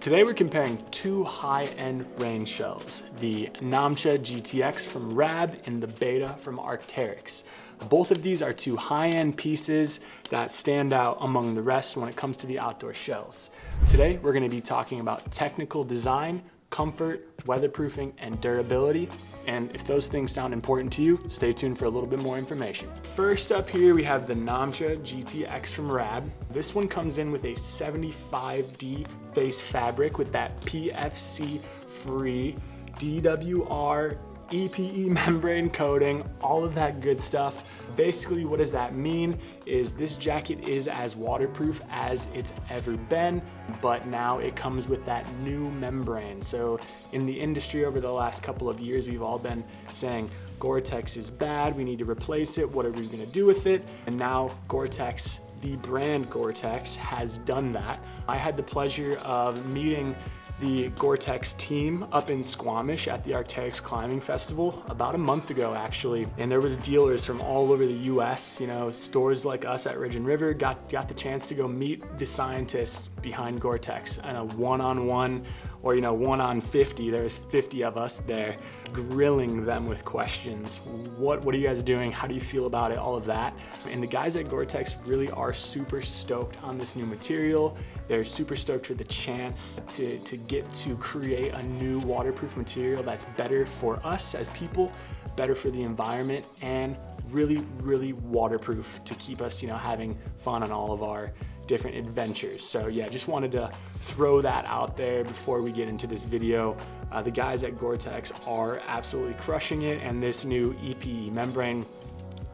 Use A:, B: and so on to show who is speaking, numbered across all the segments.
A: Today we're comparing two high-end rain shells, the Namche GTX from Rab and the Beta from Arc'teryx. Both of these are two high-end pieces that stand out among the rest when it comes to the outdoor shells. Today we're going to be talking about technical design, comfort, weatherproofing, and durability. And if those things sound important to you, stay tuned for a little bit more information. First up here, we have the Namche GTX from Rab. This one comes in with a 75D face fabric with that PFC-free DWR EPE membrane coating, all of that good stuff. Basically, what does that mean is this jacket is as waterproof as it's ever been, but now it comes with that new membrane. So in the industry over the last couple of years, we've all been saying Gore-Tex is bad, we need to replace it, what are we gonna do with it? And now Gore-Tex, the brand Gore-Tex, has done that. I had the pleasure of meeting the Gore-Tex team up in Squamish at the Arc'teryx Climbing Festival about a month ago, actually. And there was dealers from all over the US, stores like us at Ridge and River got the chance to go meet the scientists behind Gore-Tex on a one-on-one or 1 on 50, there's 50 of us there, grilling them with questions. What are you guys doing? How do you feel about it? All of that. And the guys at Gore-Tex really are super stoked on this new material. They're super stoked for the chance to get to create a new waterproof material that's better for us as people, better for the environment, and really waterproof to keep us, having fun on all of our different adventures. So yeah, just wanted to throw that out there before we get into this video. The guys at Gore-Tex are absolutely crushing it, and this new EPE membrane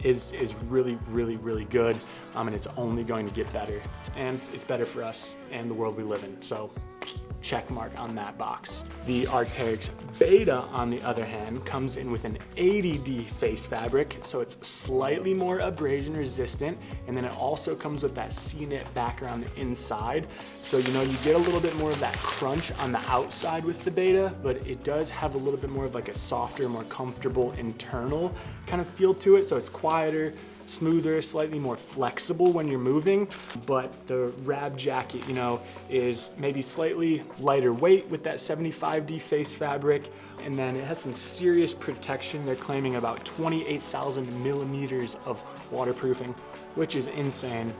A: is really good, and it's only going to get better, and it's better for us and the world we live in. So check mark on that box. The Arc'teryx Beta, on the other hand, comes in with an 80D face fabric, so it's slightly more abrasion resistant, and then it also comes with that C-knit back around the inside. So you get a little bit more of that crunch on the outside with the Beta, but it does have a little bit more of like a softer, more comfortable internal kind of feel to it, so it's quieter, smoother, slightly more flexible when you're moving. But the Rab jacket, is maybe slightly lighter weight with that 75D face fabric, and then it has some serious protection. They're claiming about 28,000 millimeters of waterproofing, which is insane.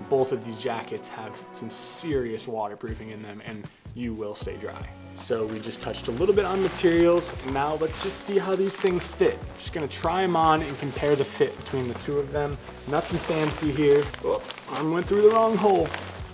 A: Both of these jackets have some serious waterproofing in them, and you will stay dry. So we just touched a little bit on materials. Now let's just see how these things fit. Just gonna try them on and compare the fit between the two of them. Nothing fancy here. Oh, arm went through the wrong hole.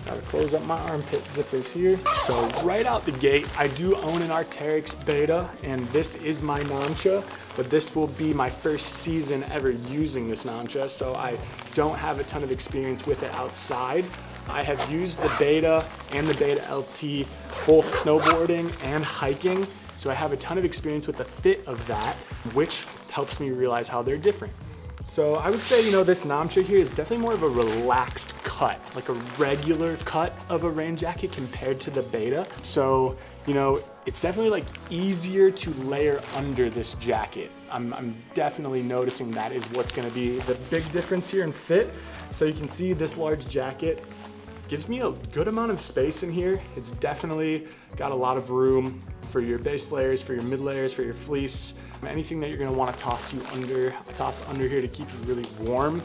A: Gotta close up my armpit zippers here. So right out the gate, I do own an Arc'teryx Beta, and this is my Namche, but this will be my first season ever using this Namche, so I don't have a ton of experience with it outside. I have used the Beta and the Beta LT, both snowboarding and hiking, so I have a ton of experience with the fit of that, which helps me realize how they're different. So I would say, this Namche here is definitely more of a relaxed cut, like a regular cut of a rain jacket compared to the Beta. So, it's definitely easier to layer under this jacket. I'm definitely noticing that is what's gonna be the big difference here in fit. So you can see this large jacket gives me a good amount of space in here. It's definitely got a lot of room for your base layers, for your mid layers, for your fleece, anything that you're gonna wanna toss under here to keep you really warm,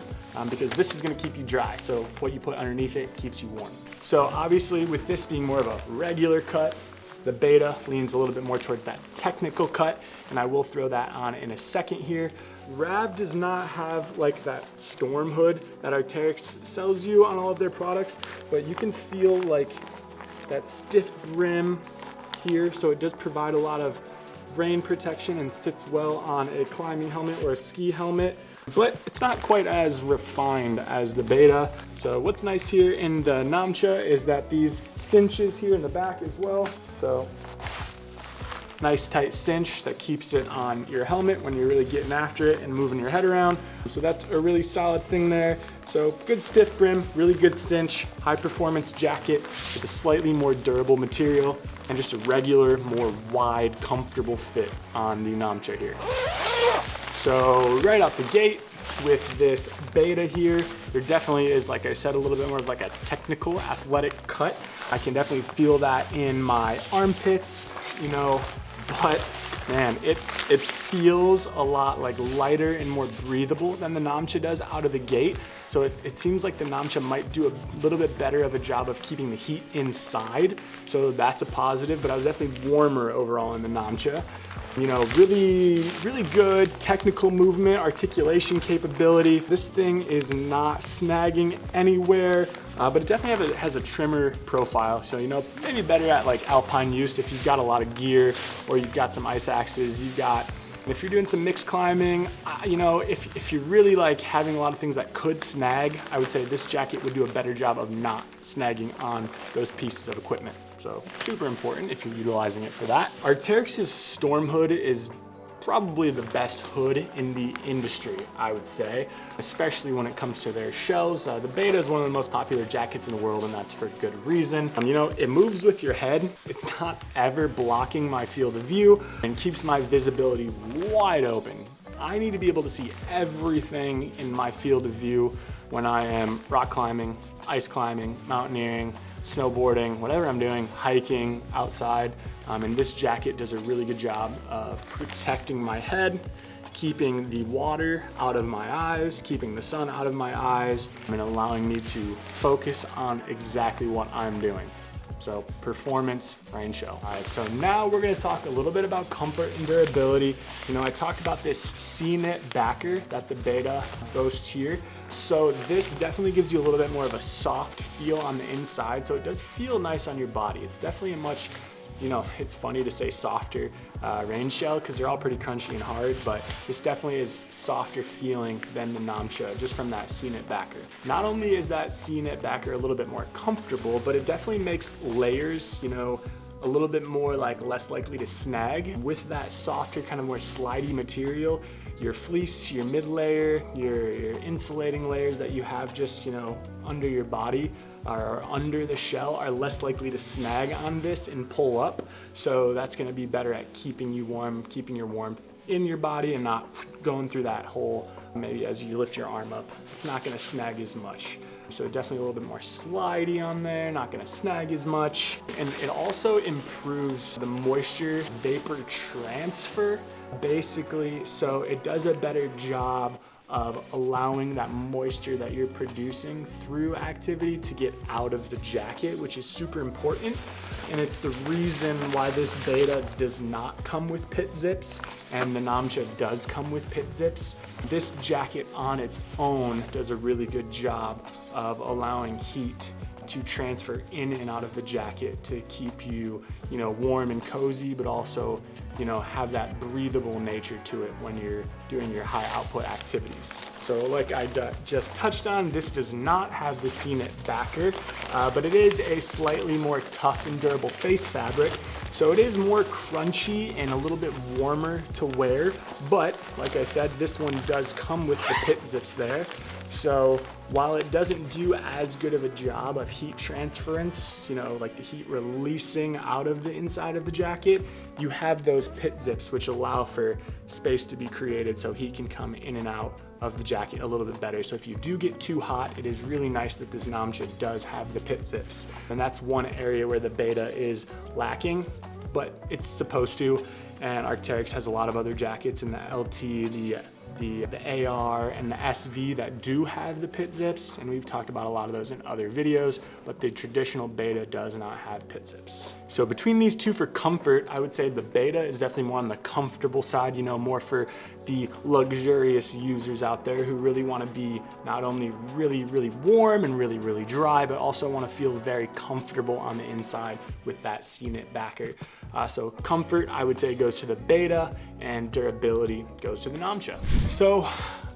A: because this is gonna keep you dry. So what you put underneath it keeps you warm. So obviously with this being more of a regular cut, the Beta leans a little bit more towards that technical cut, and I will throw that on in a second here. Rab does not have that storm hood that Arc'teryx sells you on all of their products, but you can feel that stiff brim here, so it does provide a lot of rain protection and sits well on a climbing helmet or a ski helmet, but it's not quite as refined as the Beta. So what's nice here in the Namche is that these cinches here in the back as well. So nice tight cinch that keeps it on your helmet when you're really getting after it and moving your head around. So that's a really solid thing there. So good stiff brim, really good cinch, high performance jacket with a slightly more durable material, and just a regular, more wide, comfortable fit on the Namche here. So right out the gate, with this Beta here, there definitely is, like I said, a little bit more of like a technical athletic cut. I can definitely feel that in my armpits, you know, but man, it feels a lot like lighter and more breathable than the Namche does out of the gate. So it seems like the Namche might do a little bit better of a job of keeping the heat inside. So that's a positive, but I was definitely warmer overall in the Namche. You know, really good technical movement, articulation capability. This thing is not snagging anywhere, but it definitely has a trimmer profile. So, you know, maybe better at like alpine use if you've got a lot of gear or you've got some ice axes, if you're doing some mixed climbing, you know, if you're really like having a lot of things that could snag, I would say this jacket would do a better job of not snagging on those pieces of equipment. So super important if you're utilizing it for that. Arc'teryx's Storm Hood is probably the best hood in the industry, I would say, especially when it comes to their shells. The Beta is one of the most popular jackets in the world, and that's for good reason. You know, it moves with your head. It's not ever blocking my field of view and keeps my visibility wide open. I need to be able to see everything in my field of view when I am rock climbing, ice climbing, mountaineering, snowboarding, whatever I'm doing, hiking outside. And this jacket does a really good job of protecting my head, keeping the water out of my eyes, keeping the sun out of my eyes, and allowing me to focus on exactly what I'm doing. So performance, rain shell. All right, so now we're gonna talk a little bit about comfort and durability. You know, I talked about this C-knit backer that the Beta boasts here. So this definitely gives you a little bit more of a soft feel on the inside. So it does feel nice on your body. It's definitely a much, you know, it's funny to say softer rain shell because they're all pretty crunchy and hard, but this definitely is softer feeling than the Namche just from that C-knit backer. Not only is that C-knit backer a little bit more comfortable, but it definitely makes layers, you know, a little bit more like less likely to snag. With that softer, kind of more slidey material, your fleece, your mid layer, your insulating layers that you have just, you know, under your body or under the shell are less likely to snag on this and pull up. So that's gonna be better at keeping you warm, keeping your warmth in your body and not going through that hole. Maybe as you lift your arm up, it's not gonna snag as much. So definitely a little bit more slidey on there, not gonna snag as much. And it also improves the moisture vapor transfer, basically. So it does a better job of allowing that moisture that you're producing through activity to get out of the jacket, which is super important. And it's the reason why this Beta does not come with pit zips and the Namche does come with pit zips. This jacket on its own does a really good job of allowing heat to transfer in and out of the jacket to keep you, you know, warm and cozy, but also, you know, have that breathable nature to it when you're doing your high output activities. So like I just touched on, this does not have the C-knit backer, but it is a slightly more tough and durable face fabric. So it is more crunchy and a little bit warmer to wear, but like I said, this one does come with the pit zips there. So while it doesn't do as good of a job of heat transference, you know, like the heat releasing out of the inside of the jacket, you have those pit zips which allow for space to be created so heat can come in and out of the jacket a little bit better. So if you do get too hot, it is really nice that this Namche does have the pit zips. And that's one area where the Beta is lacking, but it's supposed to. And Arc'teryx has a lot of other jackets in the LT, the AR and the SV that do have the pit zips, and we've talked about a lot of those in other videos, but the traditional Beta does not have pit zips. So between these two for comfort, I would say the Beta is definitely more on the comfortable side, you know, more for the luxurious users out there who really want to be not only really warm and really dry, but also want to feel very comfortable on the inside with that C-knit backer. So comfort, I would say, goes to the Beta, and durability goes to the Namche. So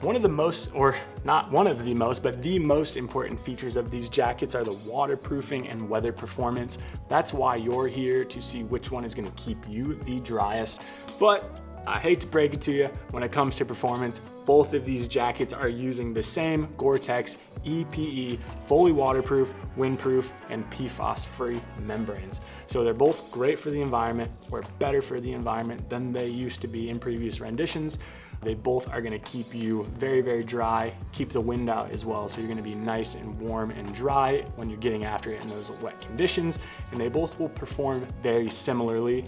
A: one of the most, or not one of the most, but the most important features of these jackets are the waterproofing and weather performance. That's why you're here, to see which one is going to keep you the driest. But I hate to break it to you, when it comes to performance, both of these jackets are using the same Gore-Tex EPE, fully waterproof, windproof, and PFAS-free membranes. So they're both great for the environment, or better for the environment than they used to be in previous renditions. They both are gonna keep you very, very dry, keep the wind out as well. So you're gonna be nice and warm and dry when you're getting after it in those wet conditions. And they both will perform very similarly.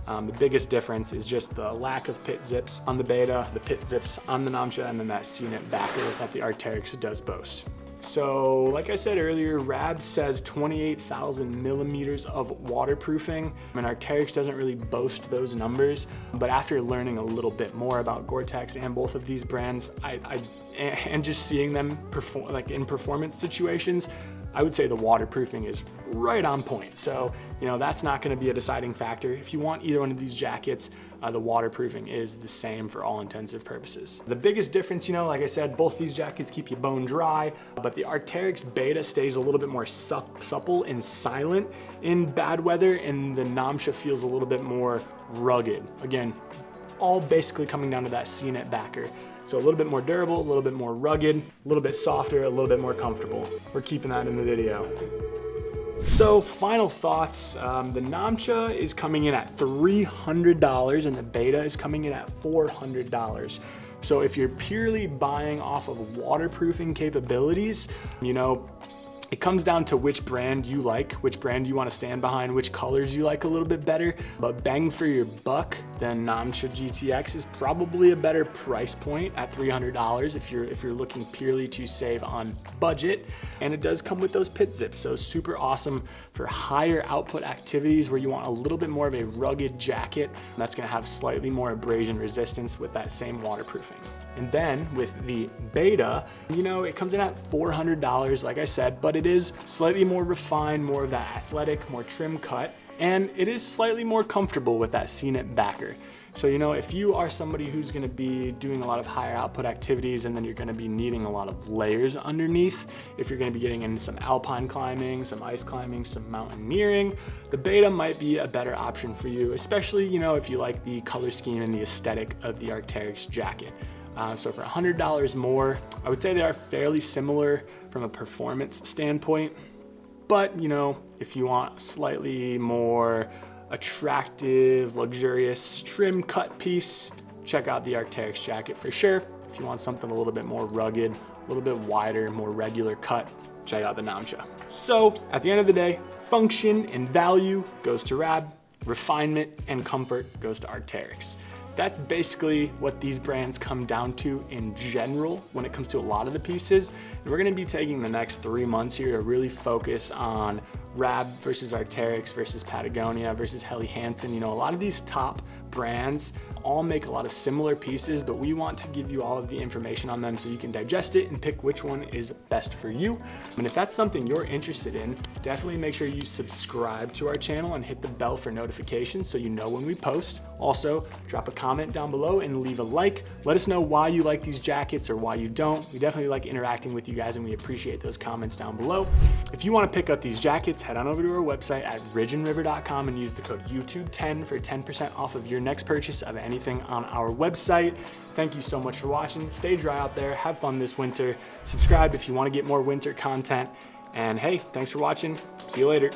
A: The biggest difference is just the lack of pit zips on the Beta, the pit zips on the Namche, and then that C-net backer that the Arc'teryx does boast. So like I said earlier, Rab says 28,000 millimeters of waterproofing, and Arc'teryx doesn't really boast those numbers. But after learning a little bit more about Gore-Tex and both of these brands, and just seeing them perform like in performance situations, I would say the waterproofing is right on point. So, that's not gonna be a deciding factor. If you want either one of these jackets, the waterproofing is the same for all intensive purposes. The biggest difference, like I said, both these jackets keep you bone dry, but the Arc'teryx Beta stays a little bit more supple and silent in bad weather, and the Namche feels a little bit more rugged. Again, all basically coming down to that C-net backer. So a little bit more durable, a little bit more rugged, a little bit softer, a little bit more comfortable. We're keeping that in the video. So final thoughts, the Namche is coming in at $300 and the Beta is coming in at $400. So if you're purely buying off of waterproofing capabilities, it comes down to which brand you like, which brand you want to stand behind, which colors you like a little bit better. But bang for your buck, then Namche GTX is probably a better price point at $300 if you're looking purely to save on budget. And it does come with those pit zips, so super awesome for higher output activities where you want a little bit more of a rugged jacket that's going to have slightly more abrasion resistance with that same waterproofing. And then with the Beta, it comes in at $400, like I said, but it is slightly more refined, more of that athletic, more trim cut, and it is slightly more comfortable with that C-net backer. So, if you are somebody who's gonna be doing a lot of higher output activities and then you're gonna be needing a lot of layers underneath, if you're gonna be getting into some alpine climbing, some ice climbing, some mountaineering, the Beta might be a better option for you, especially, if you like the color scheme and the aesthetic of the Arc'teryx jacket. So for $100 more, I would say they are fairly similar from a performance standpoint. But, if you want slightly more attractive, luxurious trim cut piece, check out the Arc'teryx jacket for sure. If you want something a little bit more rugged, a little bit wider, more regular cut, check out the Namche. So at the end of the day, function and value goes to Rab, refinement and comfort goes to Arc'teryx. That's basically what these brands come down to in general when it comes to a lot of the pieces. And we're gonna be taking the next 3 months here to really focus on Rab versus Arc'teryx versus Patagonia versus Helly Hansen. A lot of these top brands all make a lot of similar pieces, but we want to give you all of the information on them so you can digest it and pick which one is best for you. And if that's something you're interested in, definitely make sure you subscribe to our channel and hit the bell for notifications so you know when we post. Also, drop a comment down below and leave a like. Let us know why you like these jackets or why you don't. We definitely like interacting with you guys and we appreciate those comments down below. If you want to pick up these jackets, head on over to our website at ridgeandriver.com and use the code YouTube10 for 10% off of your next purchase of anything on our website. Thank you so much for watching. Stay dry out there, have fun this winter. Subscribe if you want to get more winter content. And hey, thanks for watching. See you later.